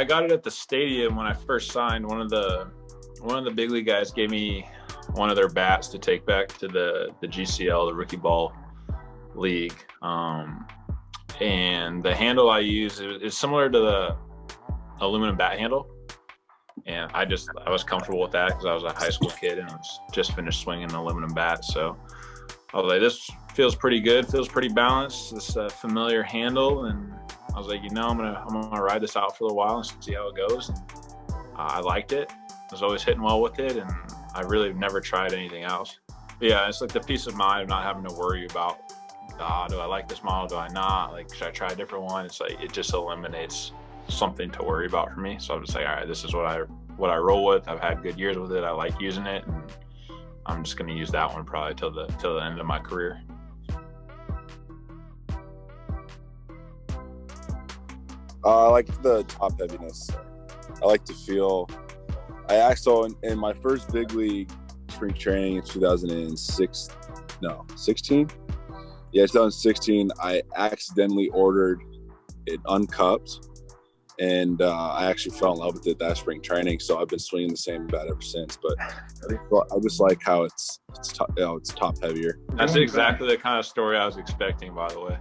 I got it at the stadium when I first signed. One of the big league guys gave me one of their bats to take back to the GCL, the rookie ball league. And the handle I use is similar to the aluminum bat handle. And I was comfortable with that because I was a high school kid and I was just finished swinging an aluminum bat. So I was like, this feels pretty good, feels pretty balanced, this familiar handle. And I was like, I'm gonna ride this out for a while and see how it goes. And I liked it. I was always hitting well with it, and I really never tried anything else. But yeah, it's like the peace of mind of not having to worry about, do I like this model? Do I not? Like, should I try a different one? It's like, it just eliminates something to worry about for me. So I'm just like, all right, this is what I roll with. I've had good years with it. I like using it, and I'm just going to use that one probably till the end of my career. I like the top heaviness. I like to feel. In my first big league spring training in 2016. Yeah, 2016. I accidentally ordered it uncupped, and I actually fell in love with it that spring training. So I've been swinging the same bat ever since. But I just like how it's top heavier. That's exactly the kind of story I was expecting, by the way.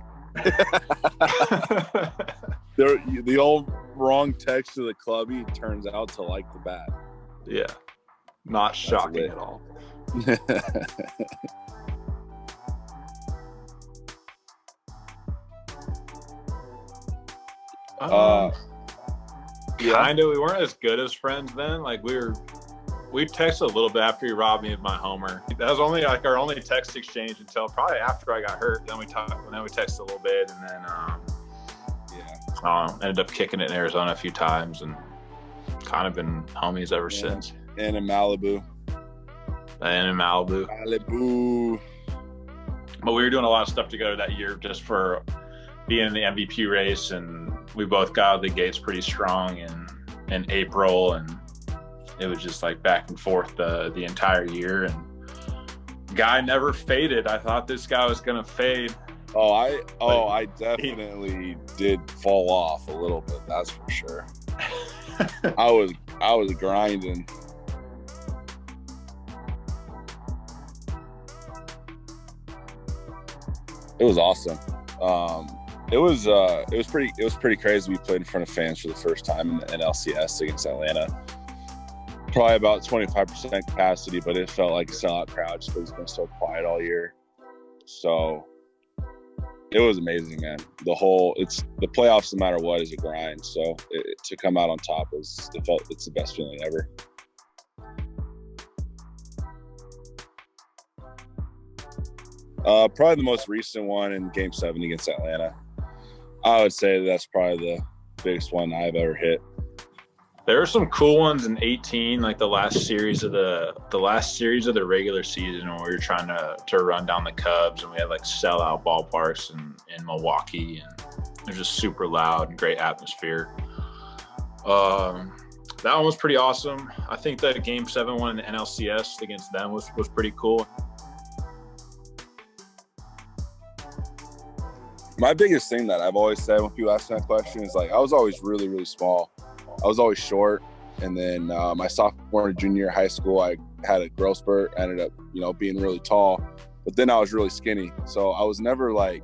The old wrong text to the clubby turns out to like the bat. Yeah, not shocking at all. Kind of. We weren't as good as friends then. Like we texted a little bit after he robbed me of my homer. That was only like our only text exchange until probably after I got hurt. Then we texted a little bit, and then ended up kicking it in Arizona a few times, and kind of been homies ever since. And in Malibu. Malibu. But we were doing a lot of stuff together that year just for being in the MVP race, and we both got out of the gates pretty strong in April, and it was just like back and forth the entire year, and guy never faded. I thought this guy was gonna fade. I definitely did fall off a little bit, that's for sure. I was grinding. It was awesome. It was pretty crazy. We played in front of fans for the first time in the NLCS against Atlanta. Probably about 25% capacity, but it felt like a sellout crowd just because it's been so quiet all year. So it was amazing, man. The playoffs, no matter what, is a grind. So to come out on top it's the best feeling ever. Probably the most recent one in Game 7 against Atlanta. I would say that's probably the biggest one I've ever hit. There were some cool ones in 18, like the last series of the regular season, where we were trying to run down the Cubs, and we had like sellout ballparks in Milwaukee, and it was just super loud and great atmosphere. That one was pretty awesome. I think the Game 7 one in the NLCS against them was pretty cool. My biggest thing that I've always said when people ask me that question is, like, I was always really, really small. I was always short. And then my sophomore and junior year of high school, I had a growth spurt. I ended up, being really tall. But then I was really skinny. So I was never, like,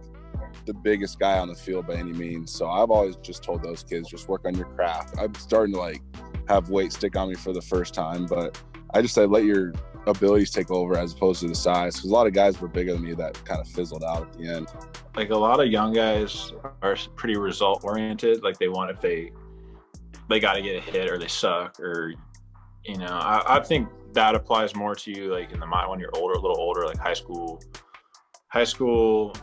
the biggest guy on the field by any means. So I've always just told those kids, just work on your craft. I'm starting to, like, have weight stick on me for the first time. But I just said, let your abilities take over as opposed to the size, because a lot of guys were bigger than me that kind of fizzled out at the end. Like, a lot of young guys are pretty result oriented. Like, they want, if they got to get a hit or they suck, or I think that applies more to you, like in the mind when you're older, a little older, like high school,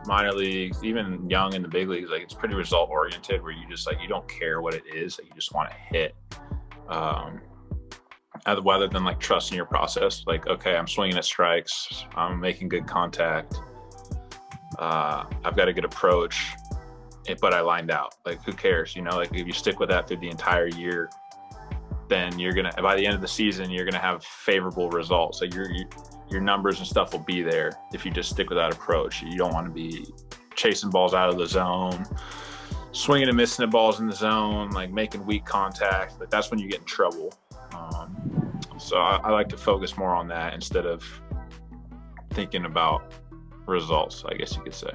minor leagues, even young in the big leagues. Like, it's pretty result oriented, where you just, like, you don't care what it is, like, you just want to hit. Rather than, like, trusting your process. Like, okay, I'm swinging at strikes, I'm making good contact, I've got a good approach, but I lined out. Like, who cares? Like, if you stick with that through the entire year, then by the end of the season, you're gonna have favorable results. Like, your numbers and stuff will be there if you just stick with that approach. You don't want to be chasing balls out of the zone, swinging and missing the balls in the zone, like making weak contact. Like that's when you get in trouble. So I like to focus more on that instead of thinking about results, I guess you could say.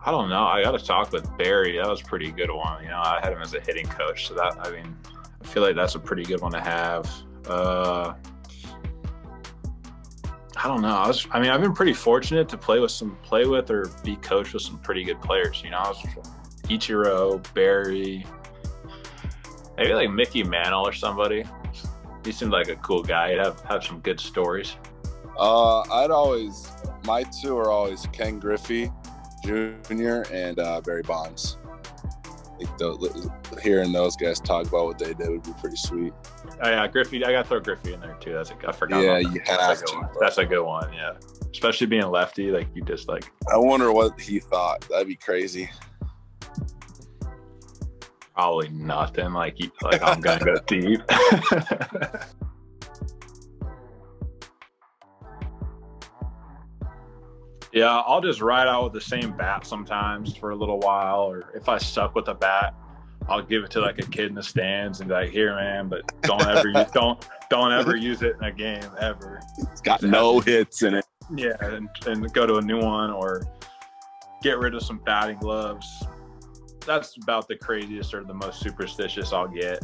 I don't know. I got to talk with Barry. That was a pretty good one. You know, I had him as a hitting coach, so that, I mean, I feel like that's a pretty good one to have. I don't know. I've been pretty fortunate to play with or be coached with some pretty good players. You know, I was Ichiro, Barry, maybe like Mickey Mantle or somebody. He seemed like a cool guy. He'd have some good stories. My two are always Ken Griffey Jr. and Barry Bonds. Hearing those guys talk about what they did would be pretty sweet. Oh yeah, Griffey. I got to throw Griffey in there too. I forgot. Yeah, about that. you have to. That's a good one. Yeah, especially being lefty. Like you just like. I wonder what he thought. That'd be crazy. Probably nothing. Like I'm gonna go deep. Yeah, I'll just ride out with the same bat sometimes for a little while, or if I suck with a bat, I'll give it to like a kid in the stands and be like, "Here, man, but don't ever use it in a game ever." It's got no hits in it. Yeah, and go to a new one or get rid of some batting gloves. That's about the craziest or the most superstitious I'll get.